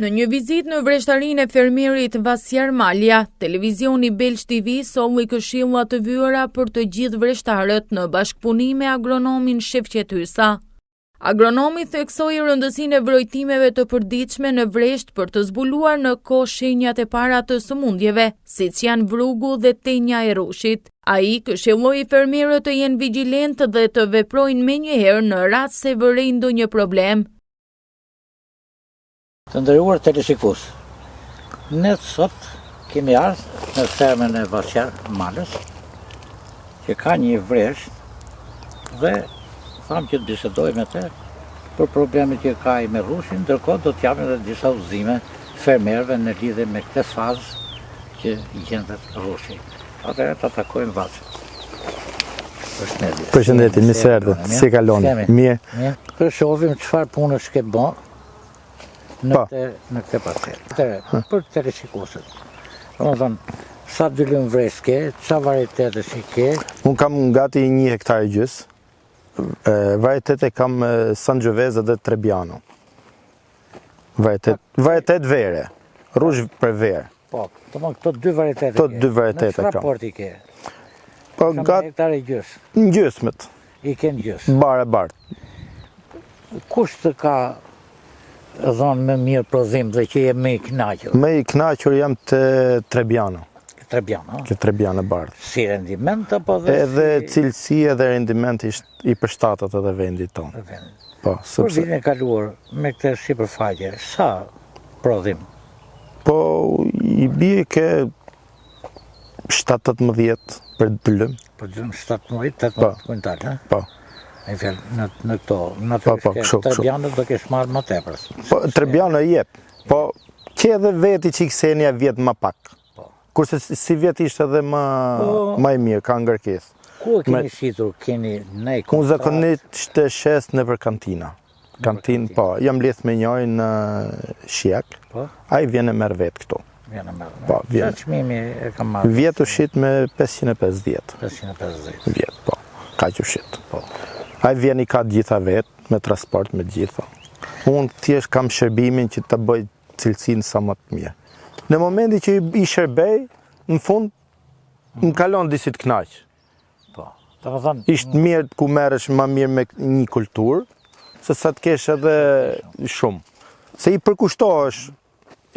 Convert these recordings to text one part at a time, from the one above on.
Në një vizitë në vreshtarinë e fermierit Vasjar Malja, televizioni Belç TV solli këshilla të vyera për të gjithë vreshtarët në bashkëpunim me agronomin Shefqet Hysa. Agronomi theksoi rëndësinë e vrojtimeve të përditshme në vresht për të zbuluar në kohë shenjat e para të sëmundjeve, siç janë vrugu dhe tenja e rushit. Ai këshilloi fermierët të jenë vigjilentë dhe të veprojnë menjëherë në rast se vërej ndonjë problem. Të nderuar teleshikues, ne sot kemi ardhur në fermën e Vasjar Malës, që ka një vresht dhe thamë që të bisedoj me te për problemet që ka i me rushin, ndërkohë do t'japim edhe disa udhëzime fermerëve në lidhje me këtë fazë që gjendet rushi. Atëherë ta takojmë Vaçën. Përshëndetje, mirë erdhët. Si kaloni? Mirë. Për shohim çfarë punësh ke bën në këtë parcelë. Për teleshikuesit. Domethënë, sa dylim vresht ke, çfarë varietetesh ke? Unë kam gati 1,5 hektar. Varietete kam Sangiovese dhe Trebbiano. Varietet vere. Rrush për verë. Po, domethënë këto dy varietete. Këto dy varietete kam. Në çfarë raporti ke? Po gati hektar e gjys. Në gjysmët. I ke në gjys. Barë. Kush të ka dhënë më mirë prodhim dhe që je më i kënaqur? Më i kënaqur jam te Trebbiano. Trebbiano? Ke Trebbiano bardh. Si rendiment apo dhe edhe cilësia dhe rendimenti i përshtatet edhe vendit tonë. Po, sepse për vitin e kaluar me këtë sipërfaqe, sa prodhim? Po i bie ke 7-18 për dylëm. Për dylëm 17-18 kuintal, ha? Po. Ai fjalë në këto, natyrisht Trebbiano do kesh marrë më tepër. Po Trebbiano jep. Po ke edhe veti që Xenia vjet më pak. Kurse si vjet ishte edhe më i mirë, ka ngarkesë. Ku e keni shitur? Keni ne unë zakonisht të shes nëpër kantina. Kantinë, po, jam lidh me njërin në Shijak. Po. Ai vjen e merr vet këtu. Vjen e merr. Po, vjen. Sa çmimi e ka marrë? Vjet ushit me 550. 550. Vjet, po. Kaq ushit. Po. Ai vjen i ka gjitha vet, me transport, me gjitha. Unë thjesht kam shërbimin që ta bëj cilësinë sa më të mirë. Në momenti që i shërbej, në fund, më kalon disi të knaq. Po, të më thënë... Ishtë mirë ku merresh më mirë me një kulturë, se sa të kesh edhe shumë. Se i përkushtohesh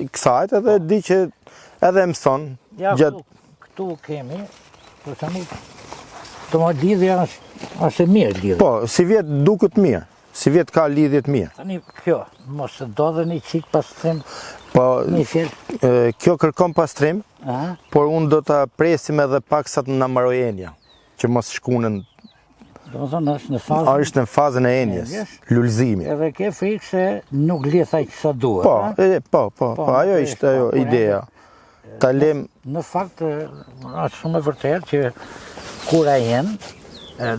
kësajt edhe di që edhe mëson. Ja, këtu kemi, për shembull, të më lidhja është e mirë lidhja. Po, si vjet duket mirë, si vjet ka lidhje të mirë. Tani kjo, mos të do dhe një qik pastrim. Po, kjo kërkon pastrim, por unë do të presim edhe paksat në marojenja, që mos shkunën. Do të thonë është në fazën... është në fazën e enjes, lullëzimi. Edhe ke frikë se nuk lidhaj që sa duhet. Po, ajo ishte ajo ideja. Në fakt, është shumë e vërtet që kura jenë,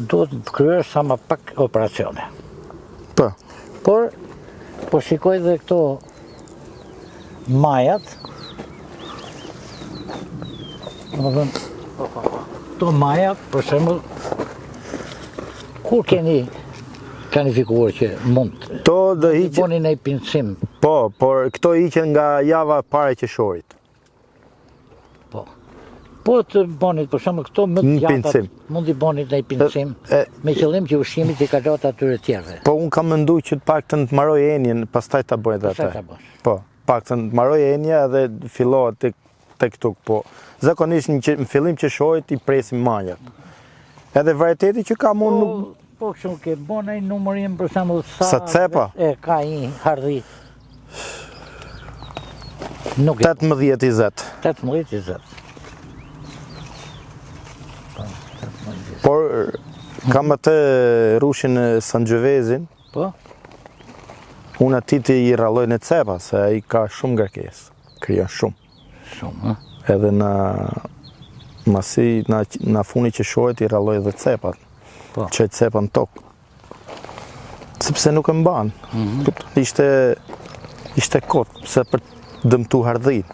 duhet të kryer sa më pak operacione. Po. Por, po shikoj dhe këto majat, këto majat, për shembull, kur keni planifikuar që mund të bëni një pincim? Po, por këto hiqen nga java para qershorit. Po. Po të bënit, për shembull, këto më të gjatat, mund të bënit një pincim, me qëllim që ushqimit i kalot atyre tjerëve. Po, unë kam menduar që të paktën të marroj enjen, pastaj ta bëj edhe atë. Po. Paktën të marroj enja dhe fillohet tek këtu, po zakonisht në fillim qershorit i presim manjat. Edhe varieteti që ka mund nuk... Po kështu ke bën ai numërim për shembull sa cepa ka një hardhi. Nuk 18-20. 18-20. Por kam atë rushin e Sangiovesin. Po. Unë ati të i ralloj në cepa, se i ka shumë ngarkesë, krijon shumë. Shumë, ha? Edhe në funi që shohet i ralloj dhe cepat, që cepa në tokë. Sepse nuk e mban, ishte kotë, se për dëmtu hardhin.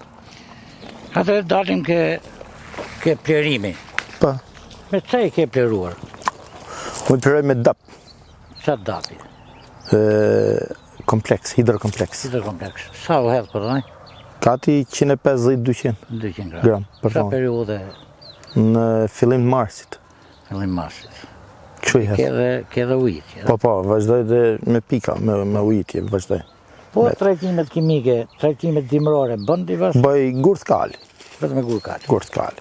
Atëherë dalim ke plerimi. Pa. Me çfarë i ke pleruar? Unë pleroj me dap. Sa dapi? kompleks, hidrokompleks. Hidrokompleks. Sa u hedh për rënj? Gati 150-200 200 gram për Sa tonë. periudhe Në fillim të marsit. fillim marsit? Kështu i hedh. Ke dhe ujitje. Po, vazhdoj dhe me pika, me ujitje, vazhdoj. Po trajtimet kimike, trajtimet dimrore, bën divas Bëj gurth kali, vetëm me gurkat. gurth kali.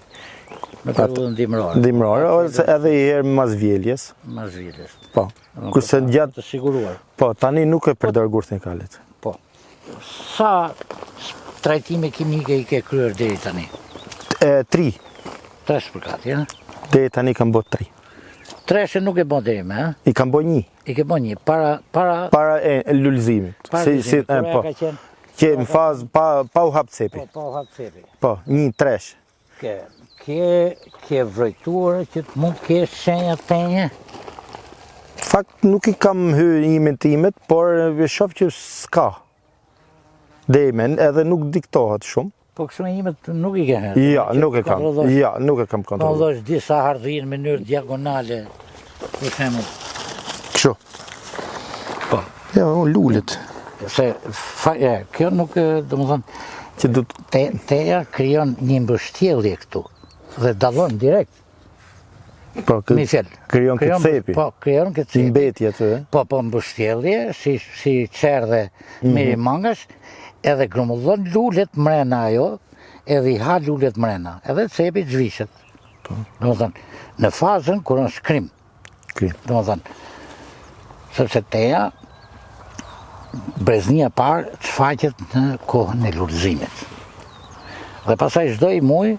Me periudhën dimrore. Dimrore, ose edhe i herë mas vjeljes. Mas vjetës. Po. Kurse gjatë, Të siguruar. po, tani nuk e përdor gurthin kalit. Po. Sa trajtime kimike i ke kryer deri tani? 3, 3 shpërkat, ja? deri tani kam bë 3. 3 nuk e bën deri me, ha? I kam bë 1, I ke bën një para para lulëzimit. lulëzimit, Po, ka qenë që në fazë pa u hap cepi. po hap cepi. Po, 1 tresh. Ke vrejtuar që të mund kesh shenja tenje? Fakt nuk i kam hyrë imin timet, por e shoh që s'ka. Demen edhe nuk diktohet shumë. Po kështu imet nuk i ke herë. Ja, nuk e kam. Ja, nuk e kam kontrolluar. Kontrollosh disa hardhin në mënyrë diagonale, për shembull. Kështu. Po. Ja, lulet. Se kjo nuk, domethënë, Që du teja krijon një mbështjellje këtu dhe dallon direkt. po Mi fjell. krijon këtë cepi. Po, krijon këtë cepi. Mbeti aty, Po mbështjellje, si qerdhe miri mangash, edhe grumullon lulet mrena ajo, edhe i ha lulet mrena, edhe cepi zhvishet. Domethënë, në fazën kur është krim. Krim. Domethënë, sepse teja breznia parë shfaqet në kohën e lulëzimit. Dhe pasaj çdo i muj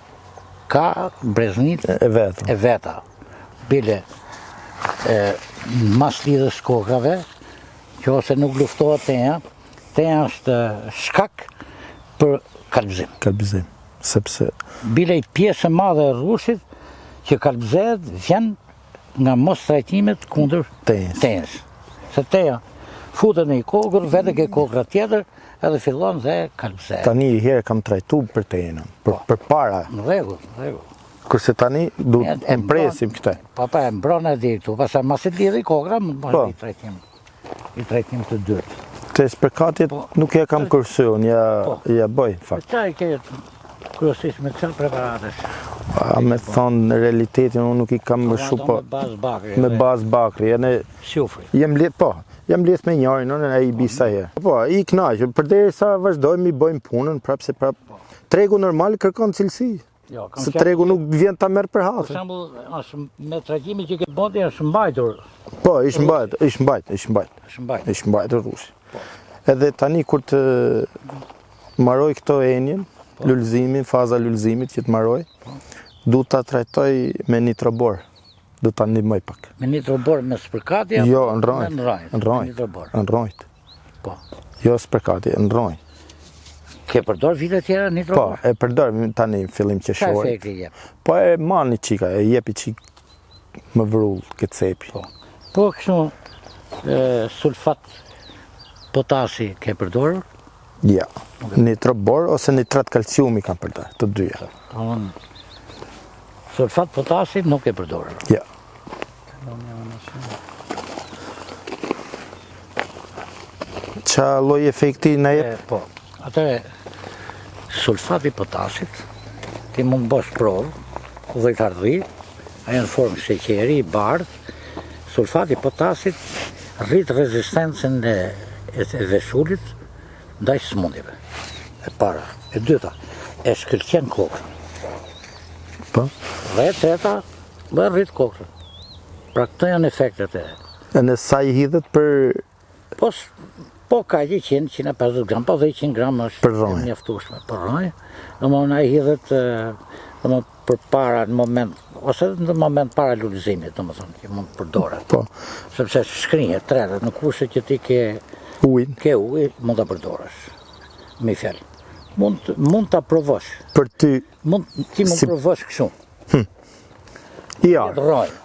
ka breznit e vetë. e veta. Bile mas lidhës kokave, që ose nuk luftohet teja është shkak për kalbëzim. Kalbizim. Sepse Bile i pjesë e madhe e rrushit që kalbëzehet vjen nga mos trajtimet kundër tejës. Se teja futet në i kokër, vete ke kokra tjetër, edhe fillon dhe kalbëzehet. tani i herë kam trajtu për tenën, për para. Në rregull, në rregull. Kurse tani du të mpresim këtë. Pa e mbron e diri këtu, pastaj mas e lidhi kokra, mund të Po. bëhet i trajtim të dyrt. Te spërkatit nuk ja kam kërsu, ja bëj, fakt. Qa i ke kryesisht me çfarë preparatesh? A me thonë, në realitetin unë nuk i kam më shumë, po, Me bazë bakri. me bazë bakri. Shufri. Jam lidh me njërin, unë e i bisa herë. Po, i knaqë, përderisa vazhdojmë i bëjmë punën, prapë se prapë. Tregu normal kërkon cilësi. Jo, kam Se qenë- tregu nuk vjen ta merr për Për hafe. shembull, është me trajtimin që ke bëti është mbajtur. Po, ish mbajt. Është mbajtur. Ish mbajt rrushi. Edhe tani kur të maroj këto enjen, lulëzimin, faza lulëzimit që të maroj, du ta trajtoj me nitrobor. Du ta ndihmoj pak. Me nitrobor me spërkatje? Jo, në rojt. Në rojt. Në rojt. Nitrobor. Në rojt. Po. Jo spërkati, në rojt. Ke përdor vite tjera Po, nitrobor? e përdor tani në fillim Qa qeshor. efekti jep? Po e mani qika, e jepi qik më vrull këtë cepi. Po kështu sulfat potasi ke përdorur? Ja. Nitrobor ose nitrat kalciumi kam përdor, të dyja. Domthon sulfat potasi nuk e përdorur. Ja. Qa loj efekti na jep? Po, atëre sulfati potasit, ti mund bësh provë, dhejtardhi, ajo në formë sheqeri, i bardh, sulfati potasit rrit rezistencën e veshullit ndaj smundjeve. E para, e dyta, e shkëlqen kokën. Po. Dhe e treta, dhe rrit kokën. Pra këto janë efektet e. E në sa i hidhet për Po ka 100-150 gram, po dhe 100 gram është Për rronjë. mjaftueshme. Për rronjë, domethënë ai hidhet për para në moment, ose në moment para lulëzimit, domethënë, që mund të përdoret. Po. Sepse shkrinjet, tretet, në kushte që ti ke ujin ujë, mund ta përdorësh. Mi fjalë. Mund ta provosh. për ty Ti mund Si- provosh kështu. i arë. Rronjë.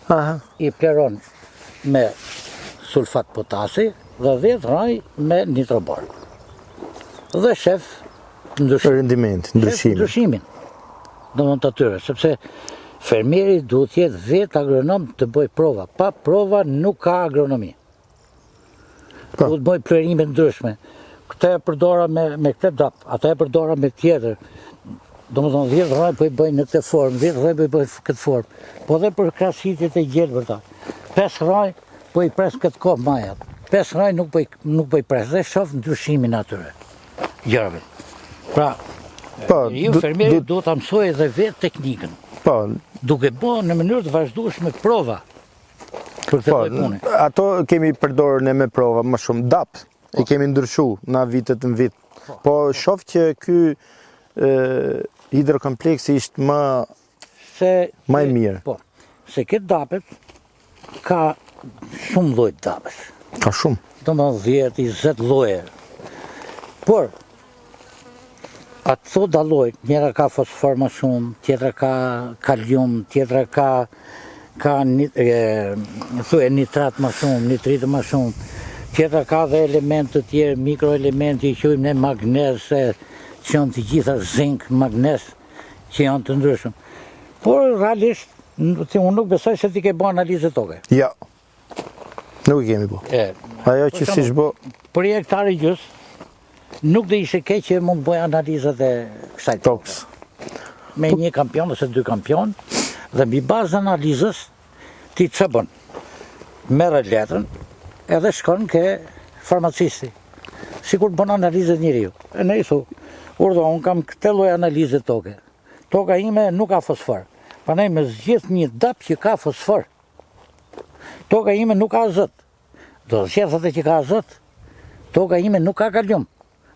Aha. I pleron me sulfat potasi dhe 10 rronjë me nitrobor. Dhe shef Rendiment, ndryshimin. ndryshimin. Domethënë të atyre, sepse fermieri duhet jetë vetë agronom të bëj prova. Pa prova nuk ka agronomi. duhet të bëj plërime ndryshme. Këtë e përdora me këtë dap, ata e përdora me tjetër. Domethënë 10 rraj po i bëjnë në këtë formë, 10 rraj po i bëjnë këtë formë. Po dhe për krahasitjet e gjelbërta. 5 rraj po i pres këtë kohë majat. 5 rraj nuk po i pres dhe shoh ndryshimin atyre. Gjërave. Pra, ju fermieri duhet ta mësoj edhe vetë teknikën. Po, Duke bërë në mënyrë të vazhdueshme prova. Për këtë lloj pune. Ato kemi përdorur ne me prova më shumë dap. I kemi ndryshu na vitet në vit. Po shoh që ky hidrokompleksi ishte më i mirë. Po. Se këtë dapet ka shumë lloj dapës. Ka shumë. Domethënë 10-20 lloje. Por ato dallojnë, njëra ka fosfor më shumë, tjetra ka kalium, tjetra ka nitrat më shumë, nitrit më shumë, tjetra ka dhe elementë të tjerë, mikroelementi që quajmë ne magnez, që janë të gjitha zink, magnez, që janë të ndryshëm. Por realisht, unë nuk besoj se ti ke bërë analizë toke. Ja. Nuk i kemi bërë. Ajo që si shbo... Për një hektari gjys, nuk dhe ishe keq që mund bëj analizat e kësaj tokës. Me një kampion ose 2 kampion, dhe mbi bazë analizës, ti që bën? Merë letrën, edhe shkon ke farmacisti. Sikur bën analizët njeriu. E ne i thu, urdo, unë kam këtë lloj analizë toke. Toka ime nuk ka fosfor. Prandaj me zgjidh një dap që ka fosfor. Toka ime nuk ka azot. Do zgjedh atë që ka azot. Toka ime nuk ka kalium.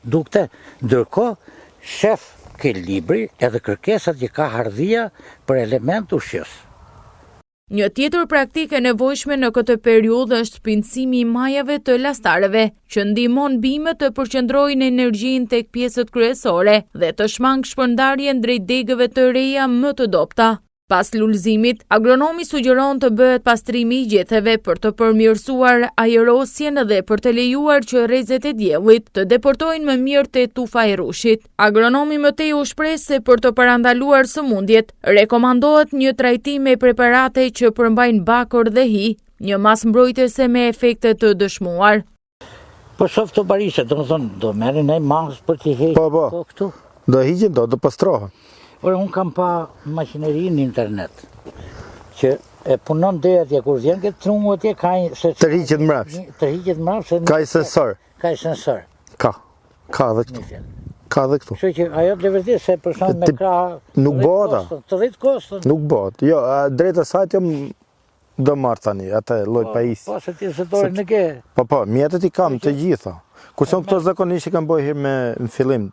Dukte, ndërkohë, shef ke libri edhe kërkesat që ka hardhia për element ushqyes. Një tjetër praktikë e nevojshme në këtë periudhë është spinësimi i majave të lastareve, që ndihmon bimët të përqendrojnë energjinë tek pjesët kryesore dhe të shmang shpërndarjen drejt degëve të reja më të dobta. Pas lulëzimit, agronomi sugjeron të bëhet pastrimi i gjethteve për të përmirësuar aerosjen dhe për të lejuar që rrezet e diellit të deportojnë më mirë te tufa e rushit. Agronomi mëtej u shpreh se për të parandaluar sëmundjet, rekomandohet një trajtim me preparate që përmbajnë bakër dhe hi, një mas mbrojtëse me efekte të dëshmuar. Po shoh të barishe, domethënë do merren ai mas për t'i hequr këtu. Do hiqen, do pastrohen. Por unë kam pa makineri në internet, që e punon deri atje, kur vjen këtë trungu atje, ka të hiqet mbrapsht. Të hiqet mbrapsht. Ka i sensor. Ka i sensor. Ka dhe këtu. Ka dhe këtu. Kështu që ajo të vërtetë se për shkak me krah nuk bëhet. Të rrit kostën. Nuk bëhet. Jo, drejt asaj jam do marr tani atë lloj pajisje. Po se ti setore në ke. Po, mjetet i kam të gjitha. Kurse këto zakonisht i kam bëj herë në fillim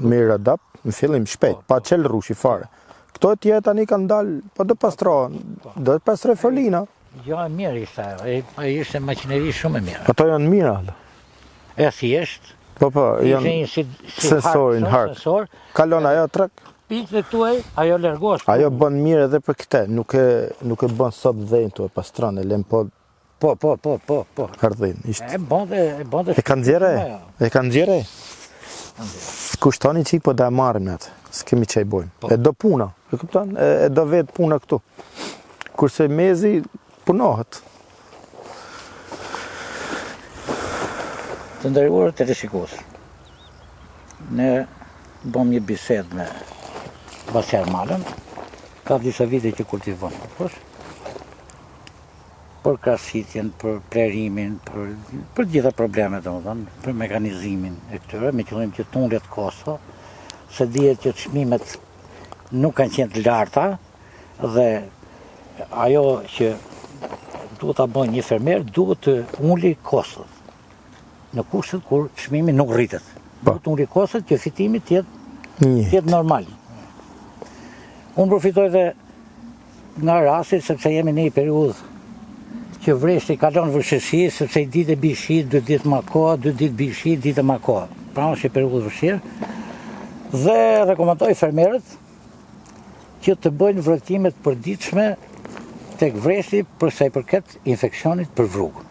me radap, në fillim shpejt, pa çel rushi fare. Këto e tjera tani kanë dalë, po do pastrohen. Do të pastroj folina. Jo, e mirë ishte ajo. Ai ishte makineri shumë e mirë. Ato janë mira. E thjesht. Po, janë sensorin hard. Kalon ajo trek. Pikët tuaj, ajo largohet. Ajo bën mirë edhe për këtë, nuk e bën sot dhënë tu e pastron, e lën po. Po. Hardhin, ishte. E bën. E kanë nxjerrë. Kushtoni qik, po da marrim atë. S'kemi çaj bojmë. E do puna, e kupton? E do vetë puna këtu. Kurse mezi punohet. Të nderuar teleshikues. Ne bëm një bisedë me Vasiar Malën. Ka disa vite që kultivon. Për krahasitjen, për plerimin, për gjitha problemet, domethënë, për mekanizimin e këtyre, me qëllim që të ullet kosto, se dihet që çmimet nuk kanë qenë të larta dhe ajo që duhet ta bëjë një fermer duhet të uli kostot. Në kushtet kur çmimi nuk rritet. Duhet të uli kostot që fitimi të jetë normal. Unë përfitoj dhe nga rasti sepse jemi në një periudhë që vreshti kalon vështirësi, sepse i ditë bishi, 2 ditë më kohë, 2 ditë bishi, ditë më kohë. Pra është një periudhë vështirë. Dhe rekomandoj fermerët që të bëjnë vrëtimet përditshme tek vreshti për sa i përket infeksionit për vrugën.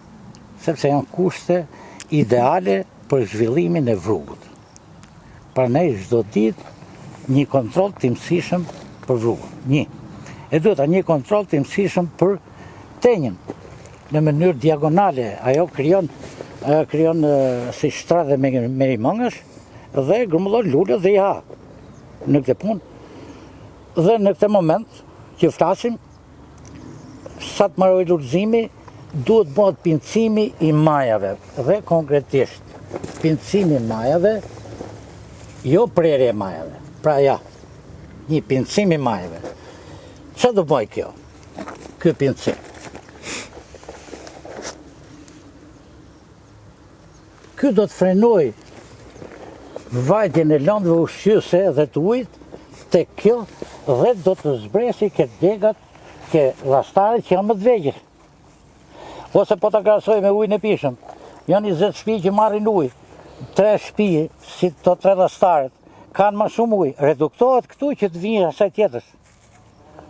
Sepse janë kushte ideale për zhvillimin e vrugut. Prandaj çdo ditë një kontroll të imësishëm për vrugën. E duhet një kontroll të imësishëm për tenjën. Në mënyrë diagonale, ajo krijon krijon si shtra dhe merimangësh dhe grumullon lule dhe i ha në këtë punë. Dhe në këtë moment që flasim, sa të marroj lulëzimi, duhet bëhet pincimi i majave dhe konkretisht pincimi i majave, jo prerje e majave. Pra ja, një pincim i majave. Çfarë do bëj kjo? Ky pincim. Ky do të frenoj vajtjen e lëndëve ushqyese dhe të ujit tek kjo dhe do të zbresi këtë degat, ke llastaret që janë më të vegjël. Ose po ta krahasoj me ujin e pishëm. Janë 20 shtëpi që marrin ujë. 3 shtëpi, si to 3 llastaret, kanë më shumë ujë. Reduktohet këtu që të vinë asaj tjetrës.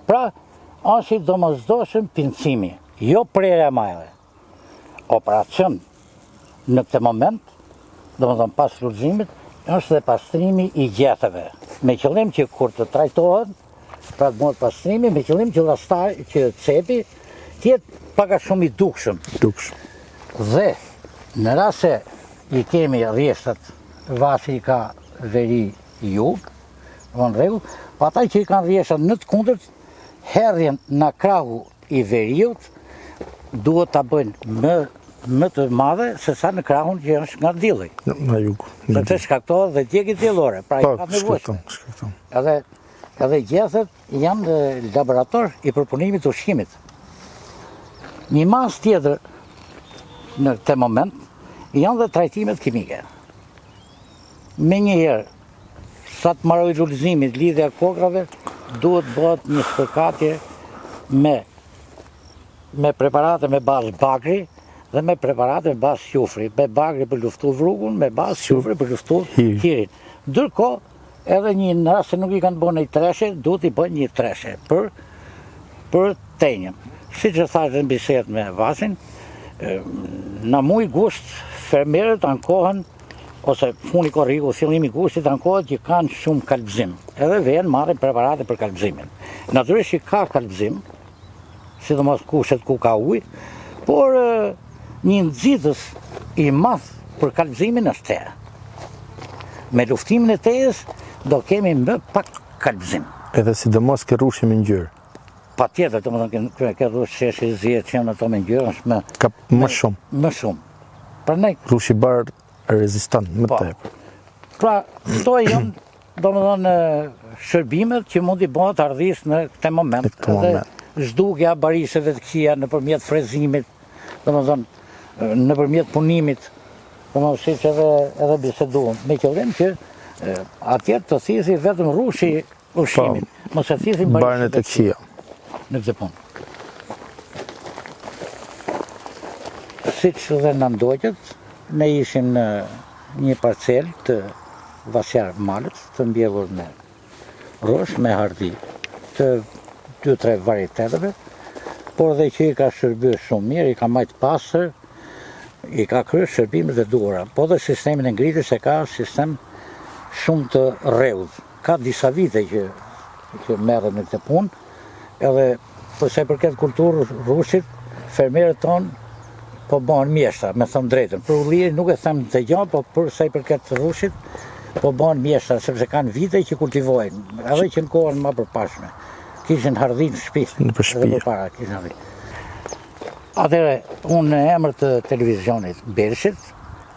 Pra, është i domosdoshëm pincimi, jo prerja e majave. Operacion në këtë moment, domethënë pas lulëzimit, është dhe pastrimi i gjetëve. Me qëllim që kur të trajtohen, pra të bëhet pastrimi, me qëllim që që cepi tjetë paka shumë i dukshëm. Dhe në rast se i kemi rreshtat, vasi i ka veri jug, në rregull, pa ata që i kanë rreshtat në të kundërt, herrjen në krahu i veriut duhet ta bëjnë më të madhe se sa në krahun që është nga dielli. Në jug. Sepse shkaktohet dhe djegjet diellore, pra i ka nevojshme. Edhe gjethet janë laborator i përpunimit të ushqimit. Një mas tjetër në këtë moment janë dhe trajtimet kimike. Me njëherë, sa të marroj lulëzimit lidhja kokrave, duhet bëhet një spërkatje me preparate me bazë bakri dhe me preparate me bazë qufri. Me bakri për luftu vrugun, me bazë qufri për luftu hirin. Ndërkohë, edhe në rast se nuk i kanë bënë një treshe, duhet i bëjnë një treshe për tenjën. Si që thashtë në bisedë me Vasin, në muj gusht fermerët ankohen, ose funi korriku, fillimi gushtit ankohet që kanë shumë kalbëzim. Edhe vjen marrin preparate për kalbëzimin. Natyrisht që ka kalbëzim, sidomos kushtet ku ka ujë, por një nxitës i madh për kalbëzimin është teja. Me luftimin e tejës do kemi më pak kalbëzim. Edhe sidomos ke rrushi me ngjyrë. Patjetër, domethënë ke rrushi sheshi zi që janë ato me ngjyrë është ka më shumë. Më shumë. Prandaj rrushi i bardh rezistant më tepër. Pra, këto janë domethënë shërbimet që mund i bëhet ardhis në këtë moment. Edhe zhdukja bariseve të këqija nëpërmjet frezimit, domethënë nëpërmjet punimit, domethënë siç edhe biseduam, me qëllim që atje të thisi vetëm rrushi ushqimit, mos e thisin bariset e këqija në këtë punë. Siç dhe na ndoqët, ne ishim në një parcel të Vasjar Malës, të mbjellur me rosh, me hardi, të 2-3 varieteteve, por dhe që i ka shërbyer shumë mirë, i ka majtë pastër, i ka kryer shërbimet e duhura, po dhe sistemin e ngritjes e ka sistem shumë të rrezikshëm. Ka disa vite që merret në këtë punë, edhe për sa i përket kulturës rrushit, fermerët tonë po bëhen mjeshtra, me thënë drejtën. Për ullirin nuk e them të gjatë, po për sa i përket rrushit, po bëhen mjeshtra, sepse kanë vite që kultivojnë, edhe që në kohën më përpashme. Kishin hardhi në shtëpi, edhe përpara kishin hardhi. Atëherë, unë në emër të televizionit Belshit,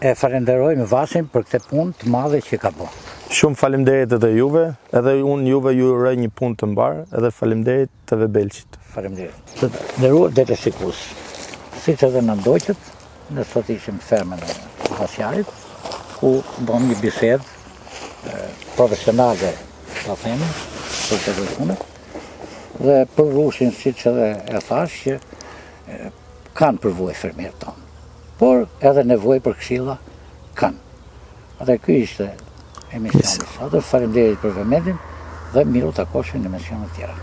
e falenderoj me Vasin për këtë punë të madhe që ka bërë. Shumë faleminderit edhe juve, edhe unë juve ju uroj një punë të mbarë, edhe faleminderit edhe Belshit. Faleminderit. Të nderuar teleshikues, siç edhe na ndoqët, ne sot ishim në fermën e Vasjarit, ku bëm një bisedë profesionale, ta themi, për këtë punë, dhe për rrushin, siç edhe e thash, që kanë përvojë fermerët tonë, por edhe nevojë për këshilla kanë. Atë ky ishte emisioni sot. Faleminderit për vëmendjen dhe miru takoshim në emisione të tjera.